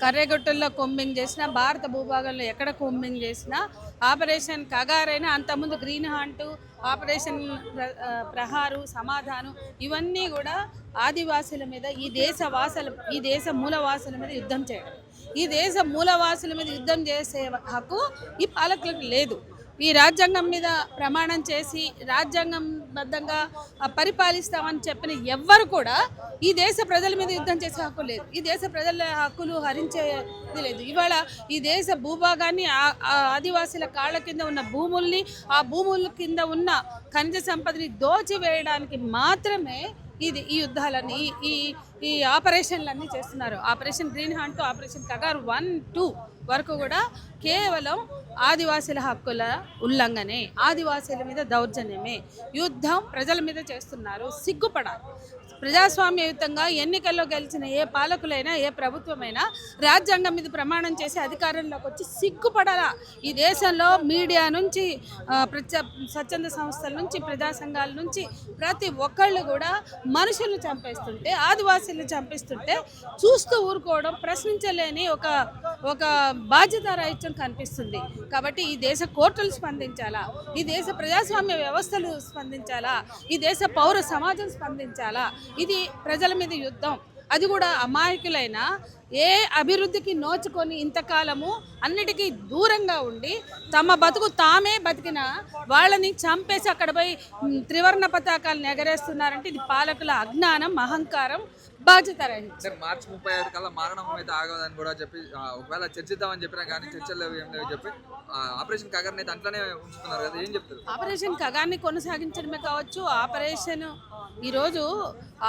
కర్రెగుట్టల్లో combing చేసినా, భారత భూభాగంలో ఎక్కడ కూంబింగ్ చేసినా, ఆపరేషన్ కగారైనా, అంతకుముందు గ్రీన్ హాంట్, ఆపరేషన్ ప్రహారు, సమాధానం, ఇవన్నీ కూడా ఆదివాసుల మీద, ఈ దేశ మూలవాసుల మీద యుద్ధం చేయడం. ఈ దేశ మూలవాసుల మీద యుద్ధం చేసే హక్కు ఈ పాలకులకు లేదు. ఈ రాజ్యాంగం మీద ప్రమాణం చేసి రాజ్యాంగంబద్ధంగా పరిపాలిస్తామని చెప్పిన ఎవ్వరు కూడా ఈ దేశ ప్రజల మీద యుద్ధం చేసే హక్కు లేదు. ఈ దేశ ప్రజల హక్కులు హరించేది లేదు. ఇవాళ ఈ దేశ భూభాగాన్ని, ఆదివాసుల కాళ్ళ కింద ఉన్న భూముల్ని, ఆ భూముల కింద ఉన్న ఖనిజ సంపదని దోచివేయడానికి మాత్రమే ఈ యుద్ధాలన్నీ, ఈ ఆపరేషన్లన్నీ చేస్తున్నారు. Operation green haunt, operation Kagar 1, 2 వరకు కూడా కేవలం ఆదివాసుల హక్కుల ఉల్లంఘనే, ఆదివాసుల మీద దౌర్జన్యమే. యుద్ధం ప్రజల మీద చేస్తున్నారు. సిగ్గుపడాలి. ప్రజాస్వామ్యయుతంగా ఎన్నికల్లో గెలిచిన ఏ పాలకులైనా, ఏ ప్రభుత్వమైనా రాజ్యాంగం మీద ప్రమాణం చేసి అధికారంలోకి వచ్చి సిగ్గుపడాలా. ఈ దేశంలో మీడియా నుంచి, స్వచ్ఛంద సంస్థల నుంచి, ప్రజా సంఘాల నుంచి ప్రతి ఒక్కళ్ళు కూడా మనుషులను చంపేస్తుంటే, ఆదివాసీలను చంపిస్తుంటే చూస్తూ ఊరుకోవడం, ప్రశ్నించలేని ఒక బాధ్యతారాహిత్యం కనిపిస్తుంది. కాబట్టి ఈ దేశ కోర్టులు స్పందించాలా, ఈ దేశ ప్రజాస్వామ్య వ్యవస్థలు స్పందించాలా, ఈ దేశ పౌర సమాజం స్పందించాలా. ఇది ప్రజల మీద యుద్ధం. అది కూడా అమాయకులైన, ఏ అభివృద్ధికి నోచుకొని ఇంతకాలము అన్నిటికీ దూరంగా ఉండి తమ బతుకు తామే బతికిన వాళ్ళని చంపేసి అక్కడ పోయి త్రివర్ణ పతాకాలను ఎగరేస్తున్నారంటే ఇది పాలకుల అజ్ఞానం, అహంకారం, బాధ్యత రహితం. మార్చి 35 కల్లా మారణం అయితే ఆగదని కూడా చెప్పి, ఒకవేళ చర్చిద్దామని చెప్పినా కానీ చర్చలు ఏం లేవు చెప్పి ఆపరేషన్ కగార్ని అయితే అట్లనే ఉంచుతున్నారు కదా, ఏం చెప్తారు? ఆపరేషన్ కగార్ని కొనసాగించడమే కావచ్చు. ఈరోజు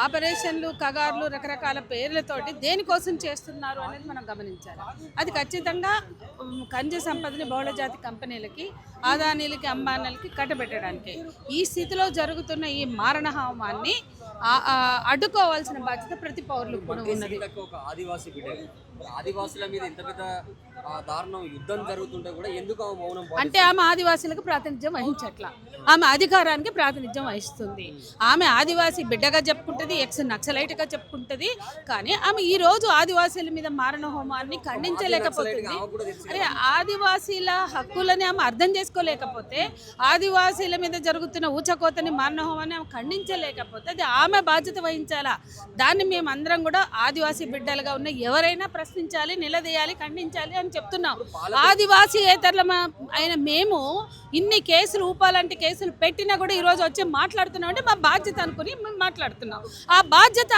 ఆపరేషన్లు, కగార్లు, రకరకాల పేర్లతోటి దేనికోసం చేస్తున్నారు అనేది మనం గమనించాలి. అది ఖచ్చితంగా ఖనిజ సంపదని బహుళజాతి కంపెనీలకి, ఆదానీలకి, అంబానీలకి కట్టబెట్టడానికి. ఈ స్థితిలో జరుగుతున్న ఈ మారణహోమాన్ని అడ్డుకోవాల్సిన బాధ్యత ప్రతి పౌరులకు కూడా ఉన్నది. ఆదివాసీ బిడ్డ, ఆదివాసుల మీద ఇంత పెద్ద దారుణం యుద్ధం జరుగుతుంటే కూడా ఎందుకు మౌనం? అంటే ఆమె ఆదివాసులకు ప్రాతినిధ్యం వహించట్లా, ఆమె అధికారానికి ప్రాతినిధ్యం వహిస్తుంది. ఆమె ఆదివాసీ బిడ్డగా చెప్పుకుంటుంది, ఎక్స్ నక్సలైట్గా చెప్పుకుంటుంది. కానీ ఆమె ఈ రోజు ఆదివాసీల మీద మారణ హోమాన్ని ఖండించలేకపోతుంది. అరే, ఆదివాసీల హక్కులని ఆమె అర్థం చేసుకోలేకపోతే, ఆదివాసీల మీద జరుగుతున్న ఊచకోతని, మారణ హోమాన్ని ఆమె ఖండించలేకపోతే అది ఆమె బాధ్యత వహించాలా. దాన్ని మేమందరం కూడా ఆదివాసీ బిడ్డలుగా ఉన్న ఎవరైనా ప్రశ్నించాలి, నిలదీయాలి, ఖండించాలి అని చెప్తున్నాం. ఆదివాసీ ఏతరుల అయిన మేము ఇన్ని కేసులు, ఊపాలంటి కేసులు పెట్టినా కూడా ఈరోజు వచ్చి మాట్లాడుతున్నాం అంటే మా బాధ్యత అనుకుని మేము మాట్లాడుతున్నాం. ఆ బాధ్యత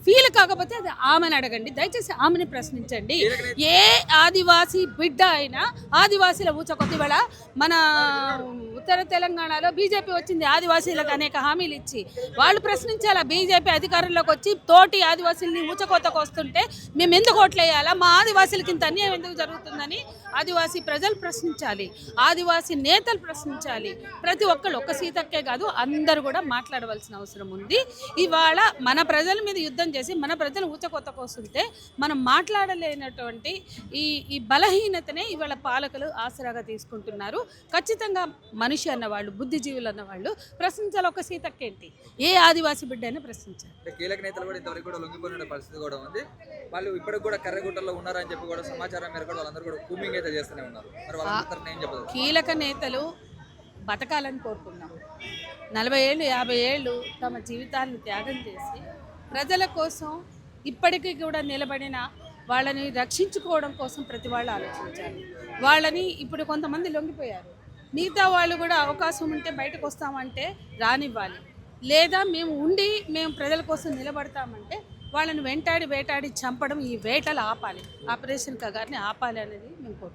ఫీల్ కాకపోతే అది ఆమెను అడగండి, దయచేసి ఆమెని ప్రశ్నించండి. ఏ ఆదివాసీ బిడ్డ అయినా ఆదివాసీల ఊచకొత్త. ఇవాళ మన ఉత్తర తెలంగాణలో బీజేపీ వచ్చింది, ఆదివాసీలకు అనేక హామీలు ఇచ్చి. వాళ్ళు ప్రశ్నించాలా, బీజేపీ అధికారంలోకి వచ్చి తోటి ఆదివాసీలని ఊచకోతకు వస్తుంటే మేము ఎందుకు ఓట్లేయాలా, మా ఆదివాసీలకి ఇంత అన్యాయం ఎందుకు జరుగుతుందని ఆదివాసీ ప్రజలు ప్రశ్నించాలి, ఆదివాసీ నేతలు ప్రశ్నించాలి. ప్రతి ఒక్కళ్ళు, ఒక్క సీతక్కే కాదు, అందరూ కూడా మాట్లాడవలసిన అవసరం ఉంది. ఇవాళ మన ప్రజల మీద యుద్ధం చేసి మన ప్రజలు ఊచకోతకు వస్తుంటే మనం మాట్లాడలేనటువంటి ఈ బలహీనతనే ఇవాళ పాలకులు ఆసరాగా తీసుకుంటున్నారు. ఖచ్చితంగా మనిషి అన్నవాళ్ళు, బుద్ధిజీవులు అన్నవాళ్ళు ప్రశ్నించాలి. ఒక సీతక్కేంటి, ఏ ఆదివాసీ బిడ్డ అయినా ప్రశ్నించాలి. కీలక నేతలు కూడా ఇంతవరకు కూడా లొంగిపోయిన పరిస్థితి కూడా ఉంది. వాళ్ళు ఇప్పటికి కూడా కర్రెగుట్టలో ఉన్నారని చెప్పి కూడా సమాచారం మేరకు వాళ్ళందరూ కూడా కూమింగ్ అయితే చేస్తూనే ఉన్నారు. మరి వాళ్ళందరూ ఏం చెప్పదు? కీలక నేతలు బతకాలని కోరుకున్నాం. 40 ఏళ్ళు, 50 ఏళ్ళు తమ జీవితాలను త్యాగం చేసి ప్రజల కోసం ఇప్పటికీ కూడా నిలబడిన వాళ్ళని రక్షించుకోవడం కోసం ప్రతి వాళ్ళు ఆలోచించాలి. వాళ్ళని ఇప్పుడు కొంతమంది లొంగిపోయారు, మిగతా వాళ్ళు కూడా అవకాశం ఉంటే బయటకు వస్తామంటే రానివ్వాలి. లేదా మేము ప్రజల కోసం నిలబడతామంటే వాళ్ళని వేటాడి చంపడం, ఈ వేటలు ఆపాలి, ఆపరేషన్ కగార్ని ఆపాలి అనేది మేము కోరుకుంటున్నాం.